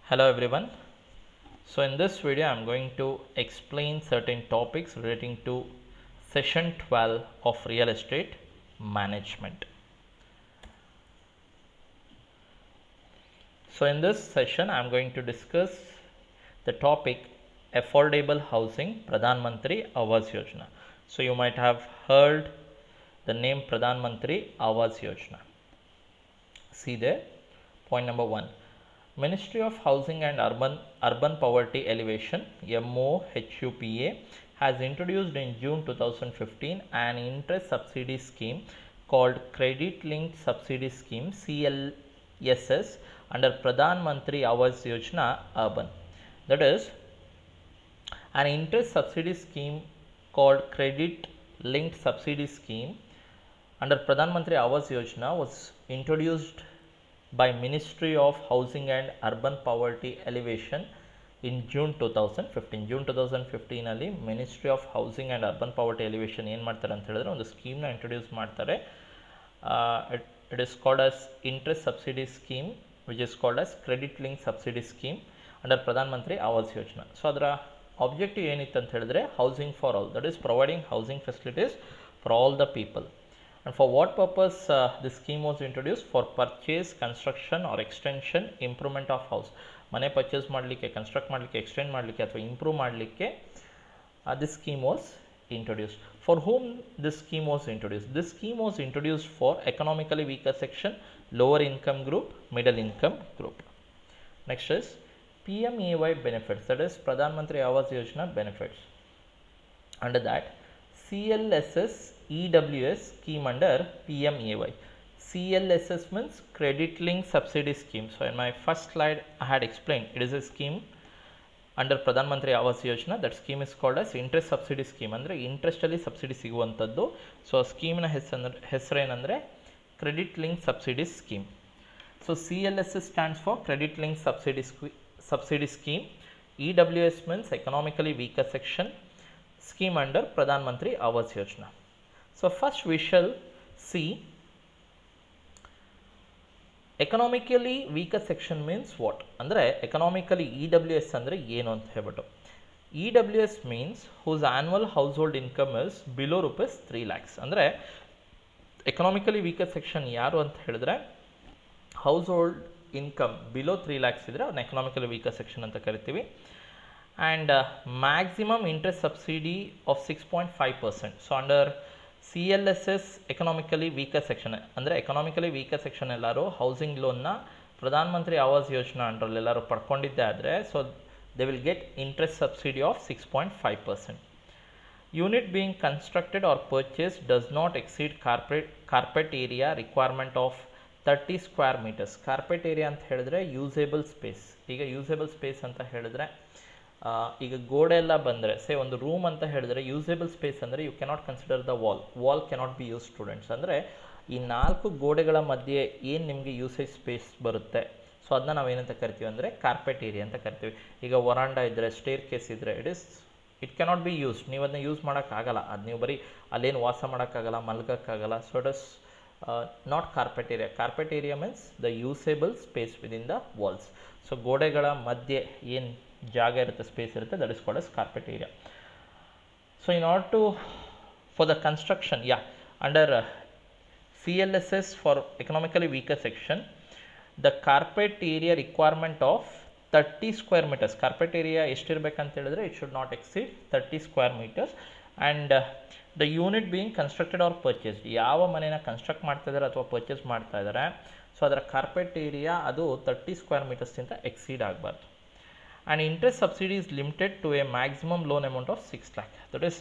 Hello everyone. So in this video I am going to explain certain topics relating to session 12 of real estate management. So in this session I am going to discuss the topic affordable housing Pradhan Mantri Awas Yojana. So you might have heard the name Pradhan Mantri Awas Yojana. See there, point number 1. Ministry of Housing and Urban Poverty Alleviation MOHUPA has introduced in June 2015 an interest subsidy scheme called Credit Linked Subsidy Scheme CLSS under Pradhan Mantri Awas Yojana Urban. That is, an interest subsidy scheme called Credit Linked Subsidy Scheme under Pradhan Mantri Awas Yojana was introduced by Ministry of Housing and Urban Poverty Alleviation in June 2015. June 2015 ಅಲ್ಲಿ Ministry of Housing and Urban Poverty Alleviation ಏನು ಮಾಡ್ತಾರೆ ಅಂತ ಹೇಳಿದ್ರೆ ಒಂದು ಸ್ಕೀಮ್ನ introduce ಮಾಡ್ತಾರೆ. It is called as interest subsidy scheme which is called as credit linked subsidy scheme under Pradhan Mantri Awas Yojana. So ಅದರ objective ಏನಿತ್ತು ಅಂತ ಹೇಳಿದ್ರೆ housing for all, that is providing housing facilities for all the people. And for what purpose this scheme was introduced? For purchase, construction or extension, improvement of house. ಮನೆ purchase ಮಾಡಲಿಕ್ಕೆ, construct ಮಾಡಲಿಕ್ಕೆ, extend ಮಾಡಲಿಕ್ಕೆ ಅಥವಾ improve ಮಾಡಲಿಕ್ಕೆ this scheme was introduced. For whom this scheme was introduced? This scheme was introduced for economically weaker section, lower income group, middle income group. Next is PMAY benefits, that is Pradhan Mantri Awas Yojana benefits. Under that, CLSS EWS scheme under PMAY. CLSS means Credit Linked Subsidy Scheme. So in my first slide I had explained it is a scheme under Pradhan Mantri Awas Yojana. That scheme is called as interest subsidy scheme. ಅಂದರೆ interest ಅಲ್ಲಿ subsidy ಸಿಗುವಂಥದ್ದು. So ಸ್ಕೀಮ್ನ ಹೆಸರೇನೆಂದರೆ credit link subsidy scheme. So CLSS stands for Credit Linked Subsidy Scheme. EWS means economically weaker section scheme under Pradhan Mantri Awas Yojana. So first we shall see economically weaker section means what. ಅಂದರೆ economically EWS ಅಂದರೆ ಏನು ಅಂತ ಹೇಳ್ಬಿಟ್ಟು, EWS means whose annual household income is below rupees 3 lakhs. ಅಂದರೆ economically weaker section ಯಾರು ಅಂತ ಹೇಳಿದ್ರೆ household income below 3 lakhs ಇದ್ರೆ ಅದನ್ನ economically weaker section ಅಂತ ಕರಿತೀವಿ. And maximum interest subsidy of 6.5%. So under CLSS economically weaker section ಅಂದರೆ economically weaker section ಎಲ್ಲರೂ ಹೌಸಿಂಗ್ ಲೋನ್ನ ಪ್ರಧಾನ ಮಂತ್ರಿ ಆವಾಸ್ ಯೋಜನಾ ಅಂಡರಲ್ಲಿ ಎಲ್ಲರೂ ಪಡ್ಕೊಂಡಿದ್ದೆ ಆದರೆ so they will get interest subsidy of 6.5%. Unit being constructed or purchase does not exceed carpet area requirement of 30 square metres. Carpet area ಅಂತ ಹೇಳಿದ್ರೆ usable space. ಈಗ ಯೂಸೇಬಲ್ ಸ್ಪೇಸ್ ಅಂತ ಹೇಳಿದ್ರೆ ಈಗ ಗೋಡೆ ಎಲ್ಲ ಬಂದರೆ ಸೇ ಒಂದು ರೂಮ್ ಅಂತ ಹೇಳಿದ್ರೆ ಯೂಸೇಬಲ್ ಸ್ಪೇಸ್ ಅಂದರೆ you cannot consider the wall cannot be use students. ಅಂದರೆ ಈ 4 ಗೋಡೆಗಳ ಮಧ್ಯೆ ಏನು ನಿಮಗೆ ಯೂಸೇಜ್ ಸ್ಪೇಸ್ ಬರುತ್ತೆ ಸೊ ಅದನ್ನ ನಾವೇನಂತ ಕರಿತೀವಿ ಅಂದರೆ ಕಾರ್ಪೆಟ್ ಏರಿಯಾ ಅಂತ ಕರಿತೀವಿ. ಈಗ ವರಾಂಡ ಇದ್ದರೆ, ಸ್ಟೇರ್ ಕೇಸ್ ಇದ್ದರೆ ಇಟ್ ಕೆನಾಟ್ ಬಿ ಯೂಸ್, ನೀವು ಅದನ್ನ ಯೂಸ್ ಮಾಡೋಕ್ಕಾಗಲ್ಲ, ಅದು ನೀವು ಬರೀ ಅಲ್ಲೇನು ವಾಸ ಮಾಡೋಕ್ಕಾಗಲ್ಲ, ಮಲ್ಗೋಕ್ಕಾಗಲ್ಲ. So it is not carpet area. Carpet area means the usable space within the walls. So ಗೋಡೆಗಳ ಮಧ್ಯೆ ಏನು ಜಾಗ ಇರುತ್ತೆ, ಸ್ಪೇಸ್ ಇರುತ್ತೆ, that is called as carpet area. So in order to for the construction, under CLSS for economically weaker section, the carpet area requirement of 30 square meters. Carpet area ಎಷ್ಟಿರಬೇಕಂತ ಹೇಳಿದ್ರೆ it should not exceed 30 square meters. And the unit being constructed or purchased, ಯಾವ ಮನೆನ construct ಮಾಡ್ತಾ ಇದ್ದಾರೆ ಅಥವಾ purchase ಮಾಡ್ತಾ ಇದ್ದಾರೆ so ಅದರ carpet area ಅದು 30 ಸ್ಕ್ವೇರ್ ಮೀಟರ್ಸ್ಗಿಂತ ಎಕ್ಸೀಡ್ ಆಗಬಾರ್ದು. And interest subsidy is limited to a maximum loan amount of 6 lakh. That is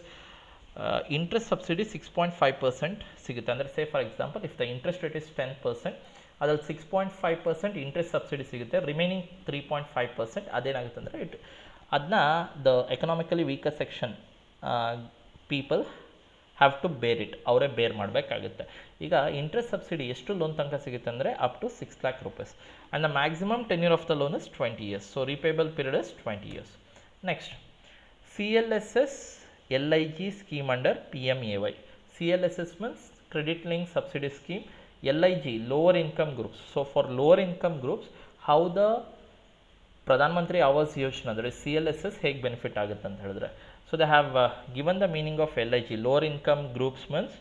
interest subsidy 6.5% ಸಿಗುತ್ತೆ. ಅಂದರೆ ಸೇ for example if the interest rate is 10%, ಅದ್ರಲ್ಲಿ 6.5% ಇಂಟ್ರೆಸ್ಟ್ ಸಬ್ಸಿಡಿ ಸಿಗುತ್ತೆ. Remaining 3.5% ಅದೇನಾಗುತ್ತೆ ಅಂದರೆ ಅದನ್ನ the economically weaker section people have to bear it, ಅವರೇ bear ಮಾಡಬೇಕಾಗುತ್ತೆ. ಈಗ ಇಂಟ್ರೆಸ್ಟ್ ಸಬ್ಸಿಡಿ ಎಷ್ಟು ಲೋನ್ ತನಕ ಸಿಗುತ್ತೆ ಅಂದರೆ up to 6 lakh rupees. And the maximum tenure of the loan is 20 years. So repayable period is 20 years. Next, CLSS LIG scheme under PMAY. CLSS means Credit Linked Subsidy Scheme. LIG, lower income groups. So for lower income groups, how the ಪ್ರಧಾನ ಮಂತ್ರಿ ಆವಾಸ್ ಯೋಜನಾ ಅಂದರೆ C L S S ಹೇಗೆ benefit ಆಗುತ್ತೆ ಅಂತ ಹೇಳಿದ್ರೆ, so they have given the meaning of L I G. Lower income groups means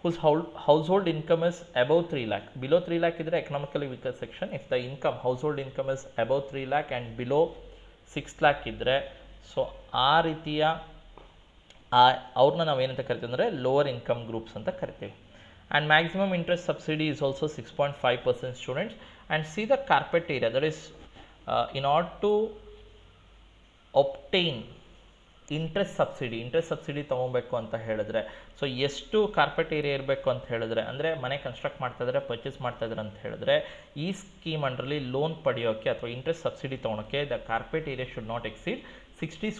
whose household income is above 3 lakh. Below 3 lakh is the economically weaker section. If the household income is above 3 lakh and below 6 lakh idre, so ಆ ರೀತಿಯ ಅವ್ರನ್ನ ನಾವು ಏನಂತ ಕರಿತೀವಿ ಅಂದರೆ lower income groups ಅಂತ ಕರಿತೀವಿ. And maximum interest subsidy is also 6.5% students. And see the carpet area, that is in order to obtain interest subsidy ತೊಗೊಬೇಕು ಅಂತ ಹೇಳಿದ್ರೆ, ಸೊ ಎಷ್ಟು ಕಾರ್ಪೆಟ್ ಏರಿಯಾ ಇರಬೇಕು ಅಂತ ಹೇಳಿದ್ರೆ, ಅಂದರೆ ಮನೆ ಕನ್ಸ್ಟ್ರಕ್ಟ್ ಮಾಡ್ತಾಯಿದ್ರೆ ಪರ್ಚೇಸ್ ಮಾಡ್ತಾಯಿದ್ರೆ ಅಂತ ಹೇಳಿದ್ರೆ, ಈ ಸ್ಕೀಮ್ ಅಂಡರ್ಲಿ ಲೋನ್ ಪಡೆಯೋಕ್ಕೆ ಅಥವಾ ಇಂಟ್ರೆಸ್ಟ್ ಸಬ್ಸಿಡಿ ತೊಗೊಳಕ್ಕೆ the carpet area should not exceed 60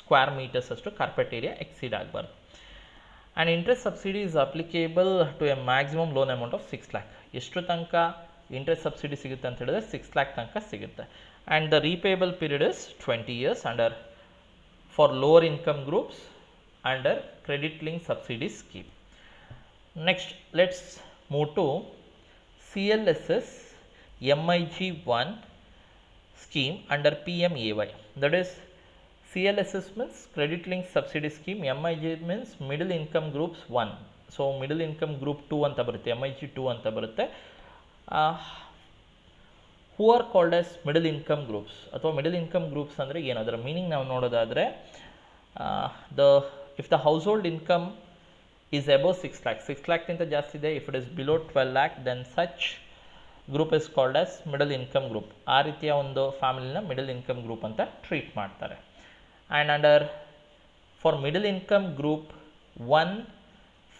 square metres ಅಷ್ಟು ಕಾರ್ಪೆಟ್ ಏರಿಯಾ ಎಕ್ಸೀಡ್ ಆಗಬಾರ್ದು. And interest subsidy is applicable to a maximum loan amount of 6 lakh. ಎಷ್ಟು ತನಕ ಇಂಟ್ರೆಸ್ಟ್ ಸಬ್ಸಿಡಿ ಸಿಗುತ್ತೆ ಅಂತ ಹೇಳಿದ್ರೆ 6 lakh ತನಕ ಸಿಗುತ್ತೆ. And the repayable period is 20 years under for lower income groups under credit linked subsidy scheme. Next, let's move to CLSS MIG1 scheme under PMAY. That is, CLSS means credit linked subsidy scheme, MIG means middle income groups 1. So middle income group 2 anta barutte, MIG 2 anta barutte. Who are called as middle income groups ಅಥವಾ middle income groups ಅಂದರೆ ಏನು, ಅದರ meaning ನಾವು ನೋಡೋದಾದರೆ, if the household income is above 6 lakh, 6 lakh ಜಾಸ್ತಿ ಇದೆ, if it is below 12 lakh then such group is called as middle income group. ಆ ರೀತಿಯ ಒಂದು ಫ್ಯಾಮಿಲಿನ ಮಿಡಲ್ ಇನ್ಕಮ್ ಗ್ರೂಪ್ ಅಂತ ಟ್ರೀಟ್ ಮಾಡ್ತಾರೆ. And under for middle income group 1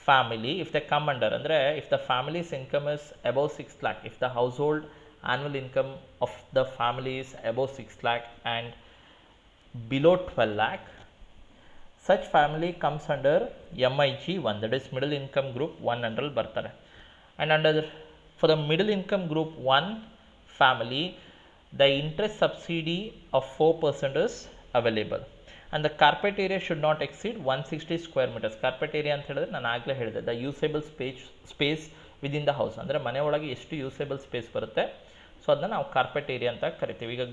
family, if the come under ಅಂದರೆ if the families income is above 6 lakh, if the house hold annual income of the family is above 6 lakh and below 12 lakh, such family comes under MIG1, that is middle income group 1 under bartare. And under for the middle income group 1 family, the interest subsidy of 4% is available and the carpet area should not exceed 160 square meters. Carpet area ಅಂತ ಹೇಳಿದ್ರೆ ನಾನು ಆಗಲೇ ಹೇಳಿದೆ, the usable space within the house, ಅಂದರೆ ಮನೆ ಒಳಗೆ ಎಷ್ಟು usable space ಬರುತ್ತೆ, ಸೊ ಅದನ್ನ ನಾವು ಕಾರ್ಪೆಟ್ ಏರಿಯಾ ಅಂತ ಕರಿತೀವಿ. ಈಗ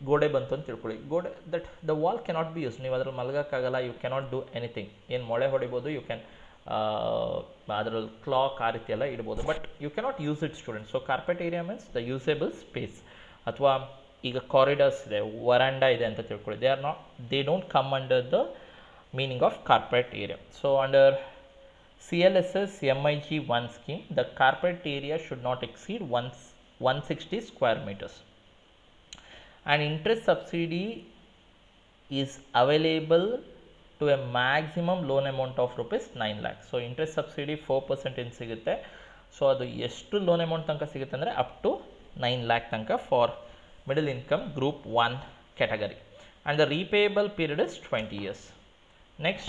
ಗೋಡೆ ಬಂತು ಅಂತ ತಿಳ್ಕೊಳ್ಳಿ, ಗೋಡೆ that the wall cannot be use, ನೀವು ಅದ್ರಲ್ಲಿ ಮಲಗೋಕ್ಕಾಗಲ್ಲ, ಯು ಕೆನಾಟ್ ಡೂ ಎನಿಥಿಂಗ್. ಏನು ಮೊಳೆ ಹೊಡಿಬೋದು, ಯು ಕ್ಯಾನ್ ಅದರಲ್ಲಿ ಕ್ಲಾಕ್ ಆ ರೀತಿ ಎಲ್ಲ ಇಡ್ಬೋದು, but you cannot use it student. So carpet area means the usable space. ಅಥವಾ ಈಗ ಕಾರಿಡಾರ್ಸ್ ಇದೆ, ವರಾಂಡಾ ಇದೆ ಅಂತ ತಿಳ್ಕೊಳ್ಳಿ, they don't come under the meaning of carpet area. So under CLSS MIG1 scheme, the carpet area should not exceed 160 square meters. And interest subsidy is available to a maximum loan amount of rupees 9 lakh. So interest subsidy 4% in sigutte. So adu ಎಷ್ಟು loan amount ತನಕ ಸಿಗುತ್ತೆ ಅಂದರೆ up to 9 lakh ತನಕ for middle income group 1 category. And the repayable period is 20 years. Next,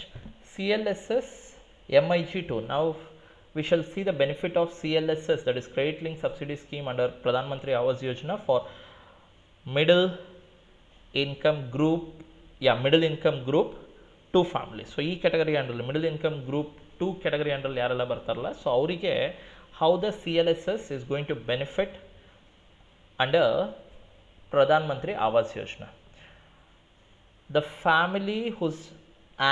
CLSS MIG2. Now we shall see the benefit of CLSS, that is credit linked subsidy scheme under Pradhan Mantri Awas Yojana for middle income group 2 families. So ಈ category under middle income group 2 category under ಯಾರೆಲ್ಲ ಬರ್ತಾರಲ್ಲ, so ಅವರಿಗೆ how the CLSS is going to benefit under Pradhan Mantri Awas Yojana. The family whose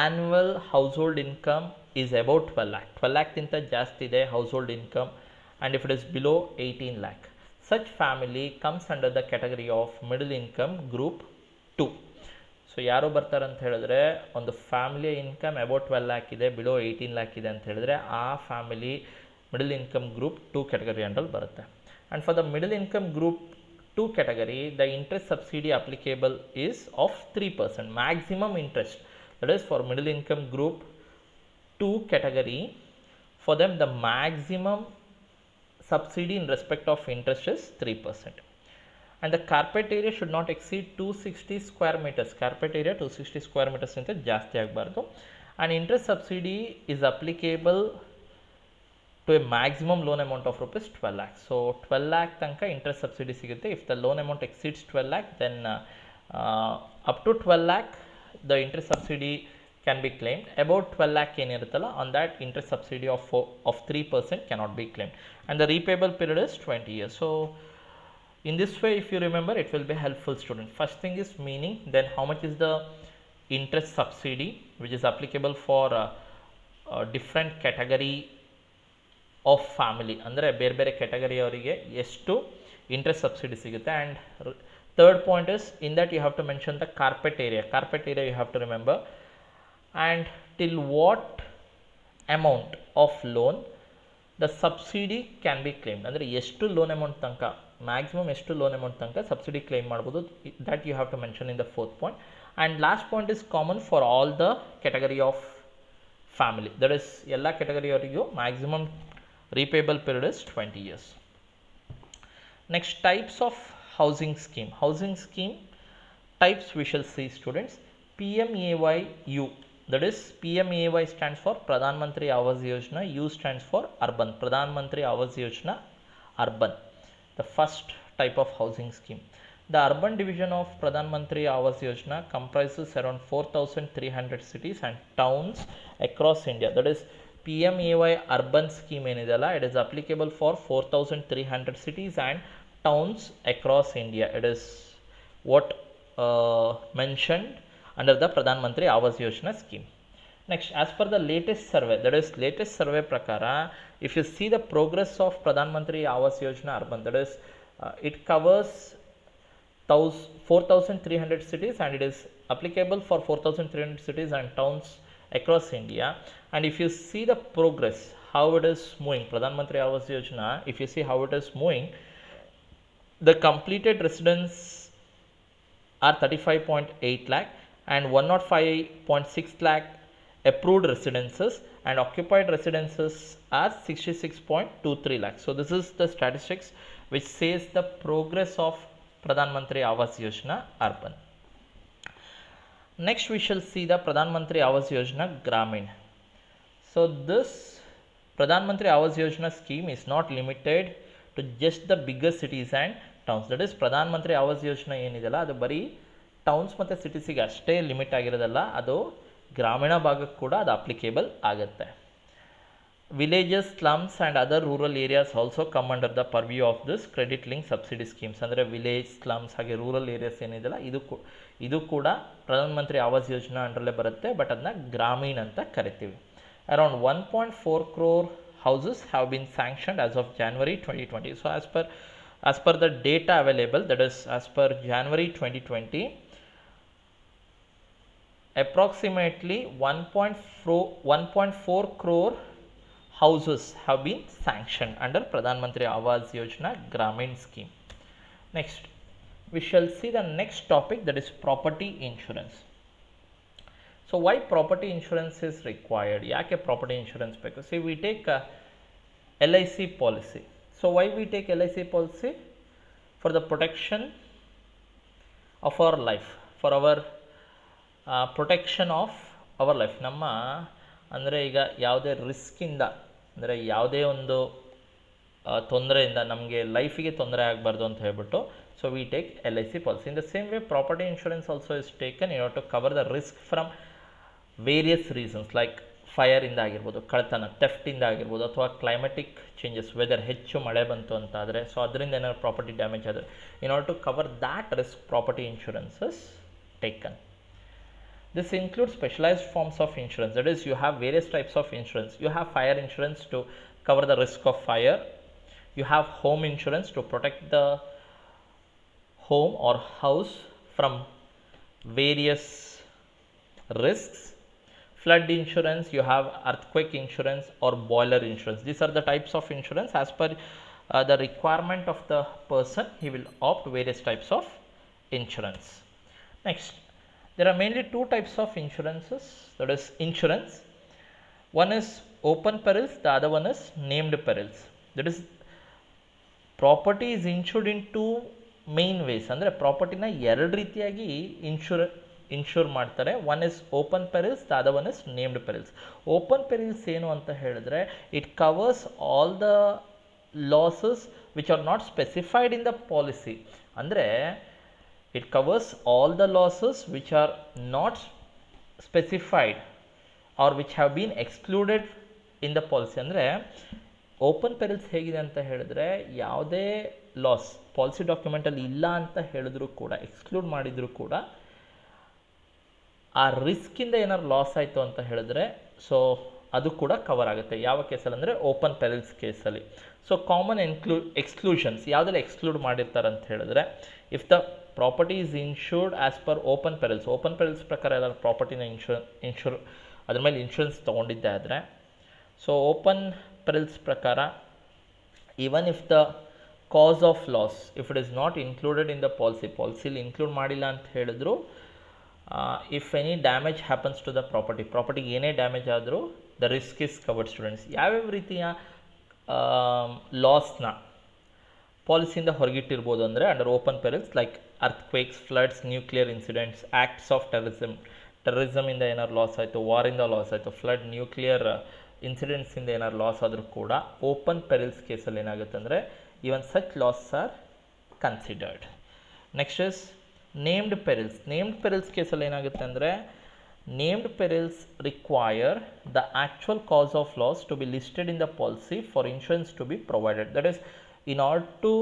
annual household income is about 12 lakh. 12 lakh ಗಿಂತ ಜಾಸ್ತಿ ಇದೆ household income and if it is below 18 lakh, such family comes under the category of middle income group 2. So ಯಾರು ಬರ್ತಾರೆ ಅಂತ ಹೇಳಿದ್ರೆ, ಒಂದು ಫ್ಯಾಮಿಲಿಯ income about 12 lakh ಇದೆ, below 18 lakh ಇದೆ ಅಂತ ಹೇಳಿದ್ರೆ ಆ family middle income group 2 category ಅಂಡಲ್ಲಿ ಬರುತ್ತೆ. And for the middle income group 2 category, the interest subsidy applicable is of 3%. Maximum interest, that is for middle income group 2 category, for them the maximum subsidy in respect of interest is 3%. And the carpet area should not exceed 260 square meters. Carpet area 260 square meters ಗಿಂತ ಜಾಸ್ತಿ ಆಗಬಾರ್ದು. And interest subsidy is applicable to a maximum loan amount of rupees 12 lakh. So 12 lakh ತನಕ interest subsidy ಸಿಗುತ್ತೆ. If the loan amount exceeds 12 lakh, then up to 12 lakh the interest subsidy can be claimed. About 12 lakh ಏನಿರುತ್ತಲ್ಲ, on that interest subsidy of 3% cannot be claimed. And the repayable period is 20 years. So In this way, if you remember, it will be helpful, student. First thing is meaning, then how much is the interest subsidy which is applicable for different category of family, ಅಂದರೆ ಬೇರೆ ಬೇರೆ ಕ್ಯಾಟಗರಿಯವರಿಗೆ ಎಷ್ಟು interest subsidy ಸಿಗುತ್ತೆ. And third point is in that you have to mention the carpet area you have to remember, and till what amount of loan the subsidy can be claimed, ಅಂದರೆ ಎಷ್ಟು loan amount ತನಕ, maximum ಎಷ್ಟು loan amount ತನಕ subsidy claim ಮಾಡ್ಬೋದು, that you have to mention in the fourth point. And last point is common for all the category of family, that is ಎಲ್ಲ ಕ್ಯಾಟಗರಿಯವರಿಗೂ maximum repayable period is 20 years. Next, types of housing scheme. Housing scheme types we shall see, students. PMAY-U, that is PMAY stands for Pradhan Mantri Awas Yojana, U stands for urban, Pradhan Mantri Awas Yojana urban, the first type of housing scheme. The urban division of Pradhan Mantri Awas Yojana comprises around 4,300 cities and towns across India, that is PMAY urban scheme ಏನಿದೆಯಲ್ಲ, it is applicable for 4,300 cities and towns across India. It is what mentioned under the Pradhan Mantri Awas Yojana scheme. Next, as per the latest survey, that is latest survey prakara, if you see the progress of Pradhan Mantri Awas Yojana urban, that is it covers 4,300 cities and it is applicable for 4,300 cities and towns across India. And if you see the progress, how it is moving, Pradhan Mantri Awas Yojana, if you see how it is moving, the completed residents are 35.8 lakh and 105.6 lakh approved residences, and occupied residences are 66.23 lakh. So this is the statistics which says the progress of Pradhan Mantri Awas Yojana urban. Next, we shall see the Pradhan Mantri Awas Yojana Gramin. So this Pradhan Mantri Awas Yojana scheme is not limited to just the bigger cities and towns. That is Pradhan Mantri Awas Yojana ಏನಿದೆಯಲ್ಲ ಅದು ಬರೀ towns ಮತ್ತು ಸಿಟೀಸಿಗೆ ಅಷ್ಟೇ limit ಆಗಿರೋದಲ್ಲ, ಅದು ಗ್ರಾಮೀಣ ಭಾಗಕ್ಕೆ ಕೂಡ ಅದು ಅಪ್ಲಿಕೇಬಲ್ ಆಗುತ್ತೆ. Villages, slums and other rural areas also come under the purview of this credit link subsidy schemes. ಅಂದರೆ ವಿಲೇಜ್, ಸ್ಲಮ್ಸ್ ಹಾಗೆ ರೂರಲ್ ಏರಿಯಾಸ್ ಏನಿದೆಯಲ್ಲ ಇದು ಕೂಡ ಪ್ರಧಾನ ಮಂತ್ರಿ ಆವಾಸ್ ಯೋಜನಾ ಅಂಡರಲ್ಲೇ ಬರುತ್ತೆ, ಬಟ್ ಅದನ್ನ ಗ್ರಾಮೀಣ್ ಅಂತ ಕರಿತೀವಿ. Around 1.4 crore houses have been sanctioned as of January 2020. So as per the data available, that is as per January 2020, approximately 1.4 crore houses have been sanctioned under Pradhan Mantri Awas Yojana Gramin scheme. Next, we shall see the next topic, that is property insurance. So why property insurance is required? Yake property insurance ಬೇಕು? See, we take LIC policy. So why we take LIC policy? For the protection of our life, for our protection of our life. ನಮ್ಮ ಅಂದರೆ ಈಗ ಯಾವುದೇ ರಿಸ್ಕಿಂದ, ಅಂದರೆ ಯಾವುದೇ ಒಂದು ತೊಂದರೆಯಿಂದ ನಮಗೆ ಲೈಫಿಗೆ ತೊಂದರೆ ಆಗಬಾರ್ದು ಅಂತ ಹೇಳ್ಬಿಟ್ಟು, so we take LIC policy. In the same way property insurance also is taken in order to cover the risk from various reasons like ಫೈರಿಂದ ಆಗಿರ್ಬೋದು, ಕಳ್ತನ, ಥೆಫ್ಟಿಂದ ಆಗಿರ್ಬೋದು, ಅಥವಾ ಕ್ಲೈಮೆಟಿಕ್ ಚೇಂಜಸ್, ವೆದರ್ ಹೆಚ್ಚು ಮಳೆ ಬಂತು ಅಂತ ಆದರೆ, ಸೊ ಅದರಿಂದ ಏನಾದ್ರು ಪ್ರಾಪರ್ಟಿ ಡ್ಯಾಮೇಜ್ ಆದರೆ, in order to cover that risk property insurances taken. This includes specialized forms of insurance. That is, you have various types of insurance. You have fire insurance to cover the risk of fire. You have home insurance to protect the home or house from various risks. Flood insurance, you have earthquake insurance or boiler insurance. These are the types of insurance. As per the requirement of the person, he will opt various types of insurance. Next, there are mainly two types of insurances, that is insurance. One is open perils, the other one is named perils. That is, property is insured in two main ways. ಅಂದರೆ ಪ್ರಾಪರ್ಟಿನ ಎರಡು ರೀತಿಯಾಗಿ insure ಮಾಡ್ತಾರೆ. One is open perils, the other one is named perils. Open perils ಏನು ಅಂತ ಹೇಳಿದ್ರೆ, it covers all the losses which are not specified in the policy. ಅಂದರೆ it covers all the losses which are not specified or which have been excluded in the policy. ಅಂದರೆ open ಪೆರಿಲ್ಸ್ ಹೇಗಿದೆ ಅಂತ ಹೇಳಿದ್ರೆ, ಯಾವುದೇ loss policy ಡಾಕ್ಯುಮೆಂಟಲ್ಲಿ ಇಲ್ಲ ಅಂತ ಹೇಳಿದ್ರು ಕೂಡ, ಎಕ್ಸ್ಕ್ಲೂಡ್ ಮಾಡಿದರೂ ಕೂಡ, ಆ ರಿಸ್ಕಿಂದ ಏನಾದ್ರು ಲಾಸ್ ಆಯಿತು ಅಂತ ಹೇಳಿದ್ರೆ ಸೊ ಅದು ಕೂಡ ಕವರ್ ಆಗುತ್ತೆ. ಯಾವ ಕೇಸಲ್ಲಿ ಅಂದರೆ ಓಪನ್ ಪೆರಿಲ್ಸ್ ಕೇಸಲ್ಲಿ. ಸೊ ಕಾಮನ್ ಎಕ್ಸ್ಕ್ಲೂಷನ್ಸ್ ಯಾವುದೆಲ್ಲ ಎಕ್ಸ್ಕ್ಲೂಡ್ ಮಾಡಿರ್ತಾರೆ ಅಂತ ಹೇಳಿದ್ರೆ, if the property is insured as per open perils ಪ್ರಕಾರ ಎಲ್ಲ ಪ್ರಾಪರ್ಟಿನ ಇನ್ಶೂರ್ ಅದ್ರ ಮೇಲೆ ಇನ್ಶೂರೆನ್ಸ್ ತೊಗೊಂಡಿದ್ದೆ ಆದರೆ, ಸೊ ಓಪನ್ ಪೆರಿಲ್ಸ್ ಪ್ರಕಾರ even if the cause of loss if it is not included in the ಪಾಲಿಸಿಲಿ ಇನ್ಕ್ಲೂಡ್ ಮಾಡಿಲ್ಲ ಅಂತ ಹೇಳಿದ್ರು, if any damage happens to the ಪ್ರಾಪರ್ಟಿಗೆ ಏನೇ ಡ್ಯಾಮೇಜ್ ಆದರೂ the risk is covered. Students, ಯಾವ್ಯಾವ ರೀತಿಯ ಲಾಸ್ನ ಪಾಲಿಸಿಯಿಂದ ಹೊರಗಿಟ್ಟಿರ್ಬೋದು ಅಂದರೆ under open perils like earthquakes, floods, nuclear incidents, acts of ಟೆರರಿಸಮಿಂದ ಏನಾದ್ರು ಲಾಸ್ ಆಯಿತು, ವಾರಿಂದ ಲಾಸ್ ಆಯಿತು, ಫ್ಲಡ್, ನ್ಯೂಕ್ಲಿಯರ್ ಇನ್ಸಿಡೆಂಟ್ಸಿಂದ ಏನಾದ್ರು ಲಾಸ್ ಆದರೂ ಕೂಡ ಓಪನ್ ಪೆರಿಲ್ಸ್ ಕೇಸಲ್ಲಿ ಏನಾಗುತ್ತೆ ಅಂದರೆ even such loss are considered. Next is named perils ಕೇಸಲ್ಲಿ ಏನಾಗುತ್ತೆ ಅಂದರೆ, named perils require the actual cause of loss to be listed in the policy for insurance to be provided. That is in order to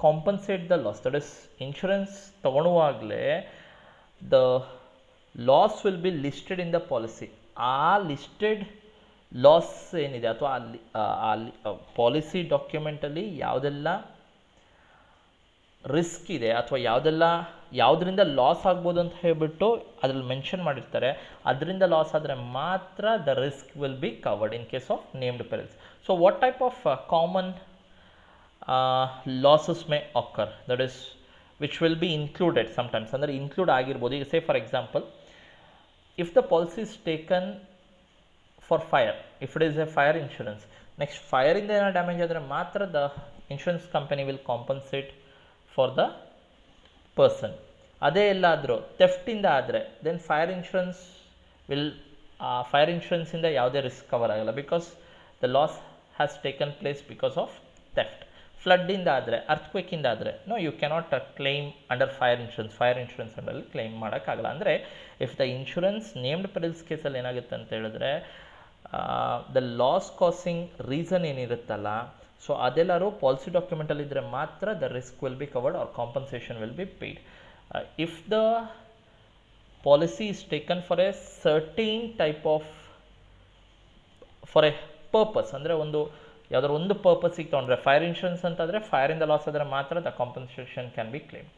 compensate the loss, that is insurance ತೊಗೊಳುವಾಗಲೇ the loss will be listed in the policy. ಆ listed loss ಏನಿದೆ ಅಥವಾ ಅಲ್ಲಿ policy ಡಾಕ್ಯುಮೆಂಟಲ್ಲಿ ಯಾವುದೆಲ್ಲ risk ಇದೆ ಅಥವಾ ಯಾವುದರಿಂದ loss ಆಗ್ಬೋದು ಅಂತ ಹೇಳ್ಬಿಟ್ಟು ಅದರಲ್ಲಿ ಮೆನ್ಷನ್ ಮಾಡಿರ್ತಾರೆ, ಅದರಿಂದ ಲಾಸ್ ಆದರೆ ಮಾತ್ರ the risk will be covered in case of named perils. So what type of common losses may occur, that is which will be included sometimes, ಅಂದರೆ ಇನ್ಕ್ಲೂಡ್ ಆಗಿರ್ಬೋದು. ಈಗ say for example, if the policy is taken for fire, if it is a fire insurance, next ಫೈರಿಂದ ಏನೋ damage ಆದರೆ ಮಾತ್ರ the insurance company will compensate for the person. ಅದೇ ಎಲ್ಲಾದರೂ ಥೆಫ್ಟಿಂದ ಆದರೆ ದೆನ್ ಫೈರ್ ಇನ್ಶೂರೆನ್ಸಿಂದ ಯಾವುದೇ ರಿಸ್ಕ್ ಕವರ್ ಆಗಲ್ಲ, because the loss has taken place because of theft. ಫ್ಲಡ್ಡಿಂದ ಆದರೆ, ಅರ್ಥ್ಕ್ವೇಕಿಂದ ಆದರೆ no, you cannot claim under fire insurance ಅಂಡರಲ್ಲಿ ಕ್ಲೈಮ್ ಮಾಡೋಕ್ಕಾಗಲ್ಲ. ಅಂದರೆ if the insurance named perils ಕೇಸಲ್ಲಿ ಏನಾಗುತ್ತೆ ಅಂತ ಹೇಳಿದ್ರೆ, ದ ಲಾಸ್ ಕಾಸಿಂಗ್ ರೀಸನ್ ಏನಿರುತ್ತಲ್ಲ, ಸೊ ಅದೆಲ್ಲರೂ ಪಾಲಿಸಿ ಡಾಕ್ಯುಮೆಂಟಲ್ಲಿ ಇದ್ದರೆ ಮಾತ್ರ the risk will be covered or compensation will be paid. If the policy is taken for a certain type of for A purpose, ಅಂದರೆ ಯಾವುದಾದ್ರು ಒಂದು ಪರ್ಪಸ್ಸಿಗೆ ತೊಗೊಂಡ್ರೆ, ಫೈರ್ ಇನ್ಶೂರೆನ್ಸ್ ಅಂತಾದರೆ ಫೈರಿಂದ ಲಾಸ್ ಆದರೆ ಮಾತ್ರ the compensation can be claim,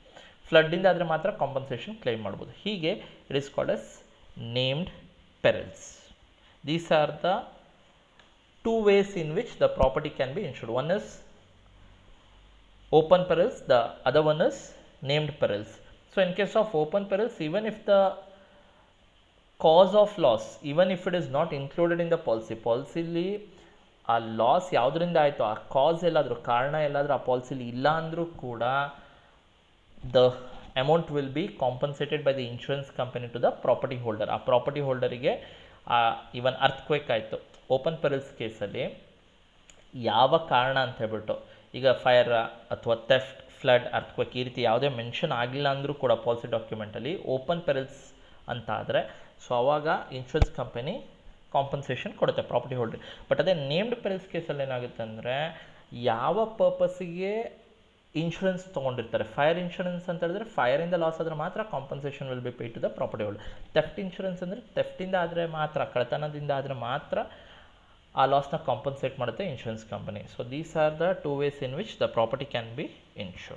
ಫ್ಲಡ್ಡಿಂದ ಆದರೆ ಮಾತ್ರ ಕಾಂಪನ್ಸೇಷನ್ ಕ್ಲೇಮ್ ಮಾಡ್ಬೋದು. ಹೀಗೆ it is called as named perils. These are the two ways in which the property can be insured. One is open perils, the other one is named perils. So in case of open perils, even if the cause of loss, even if it is not included in the ಪಾಲಿಸಿಲಿ ಆ loss ಯಾವುದರಿಂದ ಆಯಿತು, ಆ ಕಾಸ್ ಎಲ್ಲಾದರೂ, ಕಾರಣ ಎಲ್ಲಾದರೂ ಆ ಪಾಲಿಸಿಲಿ ಇಲ್ಲ ಅಂದರೂ ಕೂಡ the amount will be compensated by the insurance company to the property holder. ಆ ಪ್ರಾಪರ್ಟಿ ಹೋಲ್ಡರಿಗೆ ಈವನ್ ಅರ್ಥ್ಕ್ವೇಕ್ ಆಯಿತು, ಓಪನ್ ಪೆರಿಲ್ಸ್ ಕೇಸಲ್ಲಿ ಯಾವ ಕಾರಣ ಅಂತ ಹೇಳ್ಬಿಟ್ಟು, ಈಗ ಫೈರ್ ಅಥವಾ ಥೆಫ್ಟ್, ಫ್ಲಡ್, ಅರ್ಥ್ಕ್ವೇಕ್ ಈ ರೀತಿ ಯಾವುದೇ ಮೆನ್ಷನ್ ಆಗಿಲ್ಲ ಅಂದರೂ ಕೂಡ ಪಾಲಿಸಿ ಡಾಕ್ಯುಮೆಂಟಲ್ಲಿ ಓಪನ್ ಪೆರಿಲ್ಸ್ ಅಂತ ಆದರೆ, ಸೊ ಆವಾಗ ಇನ್ಶೂರೆನ್ಸ್ ಕಂಪನಿ ಕಾಂಪನ್ಸೇಷನ್ ಕೊಡುತ್ತೆ ಪ್ರಾಪರ್ಟಿ ಹೋಲ್ಡರ್. ಬಟ್ ಅದೇ ನೇಮ್ಡ್ ಪೆರಿಲ್ಸ್ ಕೇಸಲ್ಲಿ ಏನಾಗುತ್ತೆ ಅಂದರೆ, ಯಾವ ಪರ್ಪಸ್ಸಿಗೆ ಇನ್ಶೂರೆನ್ಸ್ ತೊಗೊಂಡಿರ್ತಾರೆ, ಫೈರ್ ಇನ್ಶೂರೆನ್ಸ್ ಅಂತ ಹೇಳಿದ್ರೆ ಫೈರಿಂದ ಲಾಸ್ ಆದರೆ ಮಾತ್ರ compensation will be paid to the property holder. Theft insurance ಅಂದರೆ ಥೆಫ್ಟಿಂದ ಆದರೆ ಮಾತ್ರ, ಕಳ್ಳತನದಿಂದ ಆದರೆ ಮಾತ್ರ ಆ ಲಾಸ್ನ ಕಾಂಪನ್ಸೇಟ್ ಮಾಡುತ್ತೆ insurance company. So these are the two ways in which the property can be insured.